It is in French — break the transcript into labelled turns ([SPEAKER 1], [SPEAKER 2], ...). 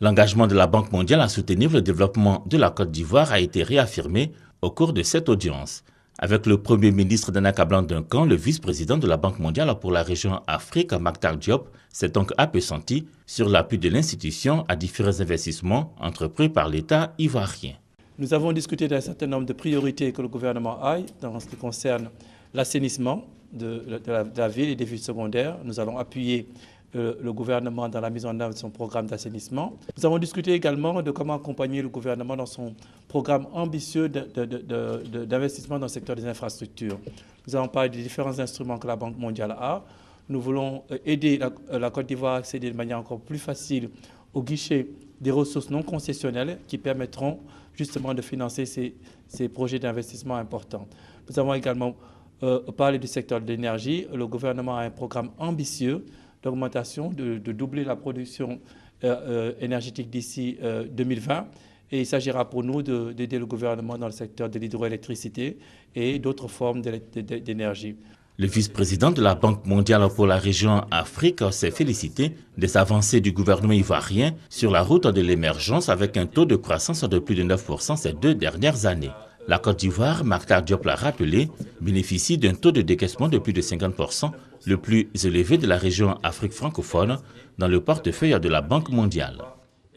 [SPEAKER 1] L'engagement de la Banque mondiale à soutenir le développement de la Côte d'Ivoire a été réaffirmé au cours de cette audience. Avec le Premier ministre Nana Cablan-Duncan, le vice-président de la Banque mondiale pour la région Afrique, Mactar Diop, s'est donc appesanti sur l'appui de l'institution à différents investissements entrepris par l'État ivoirien.
[SPEAKER 2] Nous avons discuté d'un certain nombre de priorités que le gouvernement a dans ce qui concerne l'assainissement de la ville et des villes secondaires. Nous allons appuyer le gouvernement dans la mise en œuvre de son programme d'assainissement. Nous avons discuté également de comment accompagner le gouvernement dans son programme ambitieux d'investissement dans le secteur des infrastructures. Nous avons parlé des différents instruments que la Banque mondiale a. Nous voulons aider la Côte d'Ivoire à accéder de manière encore plus facile au guichet des ressources non concessionnelles qui permettront justement de financer ces projets d'investissement importants. Nous avons également parlé du secteur de l'énergie. Le gouvernement a un programme ambitieux d'augmentation, de doubler la production énergétique d'ici 2020. Et il s'agira pour nous d'aider le gouvernement dans le secteur de l'hydroélectricité et d'autres formes d'énergie.
[SPEAKER 1] Le vice-président de la Banque mondiale pour la région Afrique s'est félicité des avancées du gouvernement ivoirien sur la route de l'émergence avec un taux de croissance de plus de 9% ces 2 dernières années. La Côte d'Ivoire, Mactar Diop l'a rappelé, bénéficie d'un taux de décaissement de plus de 50%, le plus élevé de la région Afrique francophone, dans le portefeuille de la Banque mondiale.